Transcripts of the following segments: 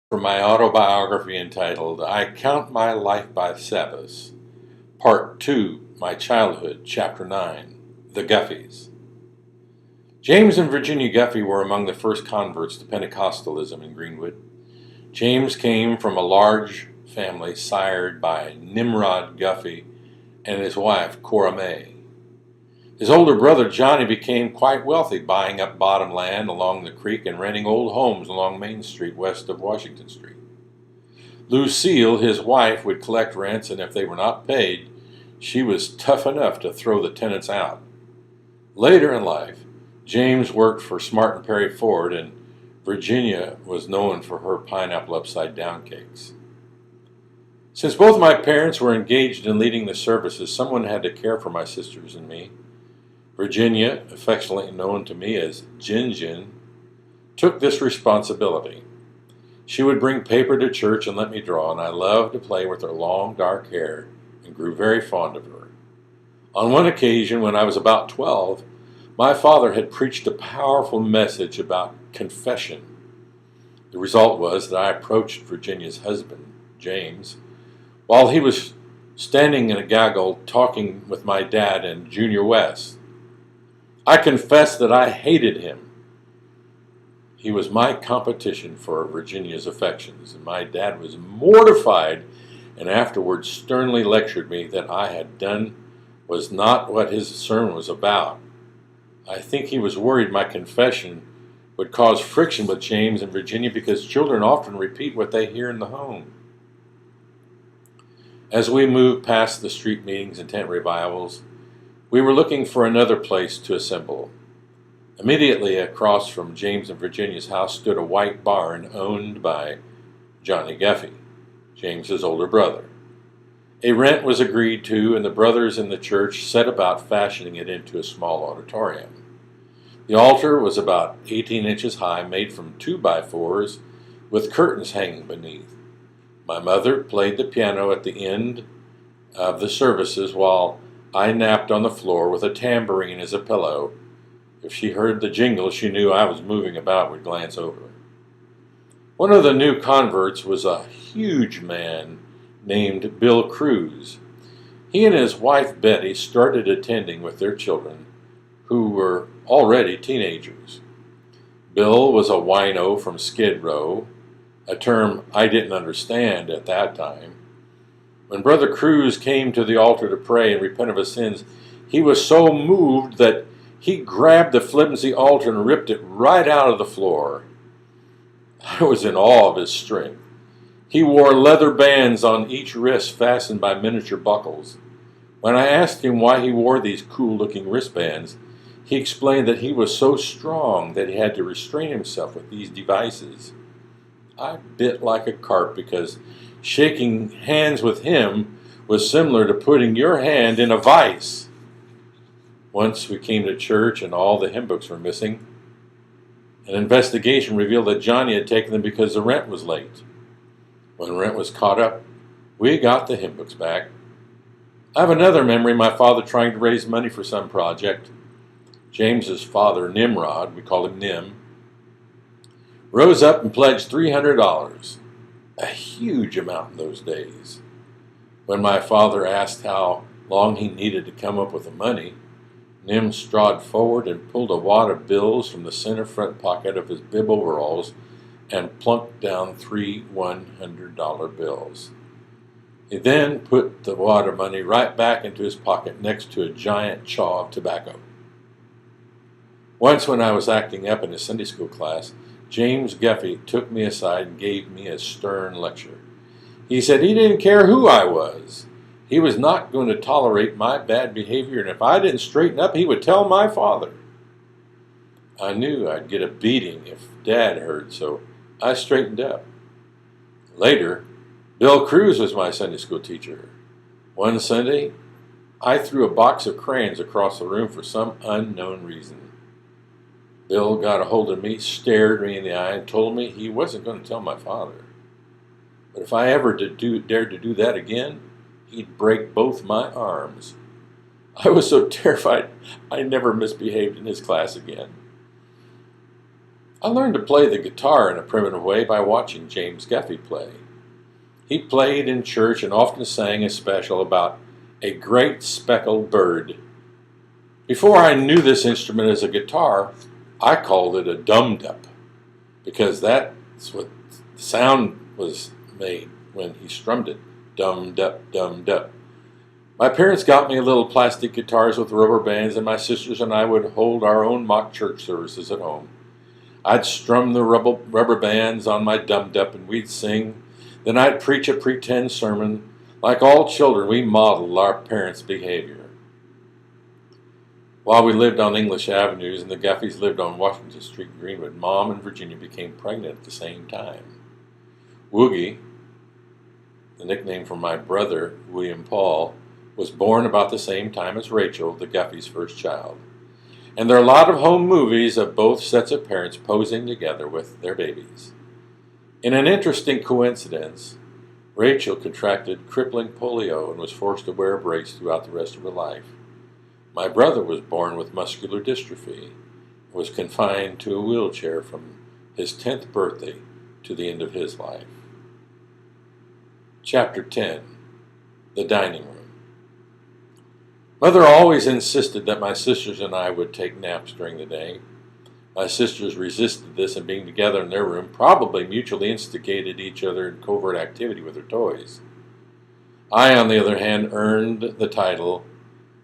from my autobiography entitled I Count My Life by Sabbaths, Part 2, My Childhood, Chapter 9, The Guffeys. James and Virginia Guffey were among the first converts to Pentecostalism in Greenwood. James came from a large family sired by Nimrod Guffey and his wife, Cora May. His older brother, Johnny, became quite wealthy, buying up bottom land along the creek and renting old homes along Main Street west of Washington Street. Lucille, his wife, would collect rents, and if they were not paid, she was tough enough to throw the tenants out. Later in life, James worked for Smart and Perry Ford, and Virginia was known for her pineapple upside-down cakes. Since both my parents were engaged in leading the services, someone had to care for my sisters and me. Virginia, affectionately known to me as Gin Gin, took this responsibility. She would bring paper to church and let me draw, and I loved to play with her long dark hair and grew very fond of her. On one occasion, when I was about 12, my father had preached a powerful message about confession. The result was that I approached Virginia's husband, James, while he was standing in a gaggle talking with my dad and Junior West. I confessed that I hated him. He was my competition for Virginia's affections, and my dad was mortified and afterwards sternly lectured me that I had done was not what his sermon was about. I think he was worried my confession would cause friction with James and Virginia because children often repeat what they hear in the home. As we moved past the street meetings and tent revivals, we were looking for another place to assemble. Immediately across from James and Virginia's house stood a white barn owned by Johnny Guffey, James's older brother. A rent was agreed to, and the brothers in the church set about fashioning it into a small auditorium. The altar was about 18 inches high, made from 2x4s, with curtains hanging beneath. My mother played the piano at the end of the services while I napped on the floor with a tambourine as a pillow. If she heard the jingle, she knew I was moving about, would glance over. One of the new converts was a huge man named Bill Cruz. He and his wife Betty started attending with their children, who were already teenagers. Bill was a wino from Skid Row, a term I didn't understand at that time. When Brother Cruz came to the altar to pray and repent of his sins, he was so moved that he grabbed the flimsy altar and ripped it right out of the floor. I was in awe of his strength. He wore leather bands on each wrist fastened by miniature buckles. When I asked him why he wore these cool-looking wristbands, he explained that he was so strong that he had to restrain himself with these devices. I bit like a carp because shaking hands with him was similar to putting your hand in a vice. Once we came to church and all the hymn books were missing. An investigation revealed that Johnny had taken them because the rent was late. When rent was caught up, we got the hymn books back. I have another memory of my father trying to raise money for some project. James's father, Nimrod, we called him Nim, rose up and pledged $300, a huge amount in those days. When my father asked how long he needed to come up with the money, Nim strode forward and pulled a wad of bills from the center front pocket of his bib overalls and plunked down 3 $100 bills. He then put the wad of money right back into his pocket next to a giant chaw of tobacco. Once when I was acting up in a Sunday school class, James Guffey took me aside and gave me a stern lecture. He said he didn't care who I was. He was not going to tolerate my bad behavior, and if I didn't straighten up, he would tell my father. I knew I'd get a beating if Dad heard, so I straightened up. Later, Bill Cruz was my Sunday school teacher. One Sunday, I threw a box of crayons across the room for some unknown reason. Bill got a hold of me, stared me in the eye, and told me he wasn't going to tell my father. But if I ever dared to do that again, he'd break both my arms. I was so terrified I never misbehaved in his class again. I learned to play the guitar in a primitive way by watching James Guffey play. He played in church and often sang a special about a great speckled bird. Before I knew this instrument as a guitar, I called it a dum-dup, because that's what the sound was made when he strummed it. Dum-dup, dum-dup. My parents got me little plastic guitars with rubber bands, and my sisters and I would hold our own mock church services at home. I'd strum the rubber bands on my dum-dup and we'd sing. Then I'd preach a pretend sermon. Like all children, we modeled our parents' behavior. While we lived on English avenues and the Guffeys lived on Washington Street in Greenwood, Mom and Virginia became pregnant at the same time. Woogie, the nickname for my brother, William Paul, was born about the same time as Rachel, the Guffeys' first child. And there are a lot of home movies of both sets of parents posing together with their babies. In an interesting coincidence, Rachel contracted crippling polio and was forced to wear a brace throughout the rest of her life. My brother was born with muscular dystrophy and was confined to a wheelchair from his 10th birthday to the end of his life. Chapter 10. The Dining Room. Mother always insisted that my sisters and I would take naps during the day. My sisters resisted this, and being together in their room probably mutually instigated each other in covert activity with their toys. I, on the other hand, earned the title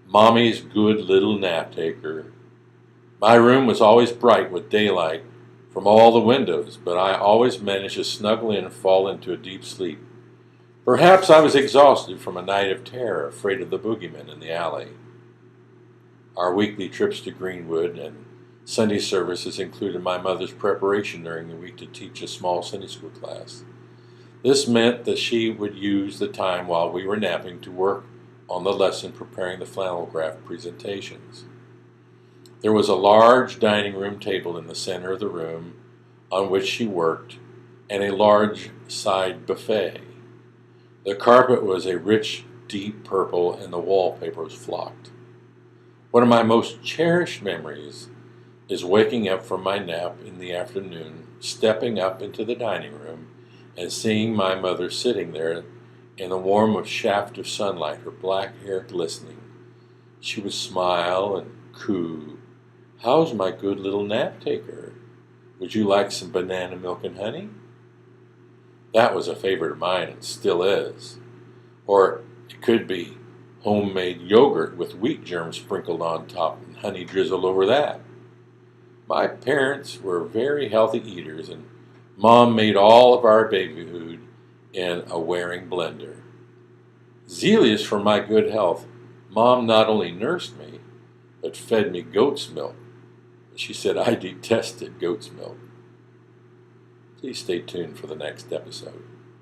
Mommy's Good Little Nap Taker. My room was always bright with daylight from all the windows, but I always managed to snuggle in and fall into a deep sleep. Perhaps I was exhausted from a night of terror, afraid of the boogeyman in the alley. Our weekly trips to Greenwood and Sunday services included my mother's preparation during the week to teach a small Sunday school class. This meant that she would use the time while we were napping to work on the lesson preparing the flannel graph presentations. There was a large dining room table in the center of the room on which she worked, and a large side buffet. The carpet was a rich, deep purple, and the wallpaper was flocked. One of my most cherished memories is waking up from my nap in the afternoon, stepping up into the dining room, and seeing my mother sitting there in the warm shaft of sunlight, her black hair glistening. She would smile and coo, "How's my good little nap taker? Would you like some banana milk and honey?" That was a favorite of mine and still is. Or it could be homemade yogurt with wheat germs sprinkled on top and honey drizzled over that. My parents were very healthy eaters, and Mom made all of our baby food in a Waring blender. Zealous for my good health, Mom not only nursed me, but fed me goat's milk. She said I detested goat's milk. Please stay tuned for the next episode.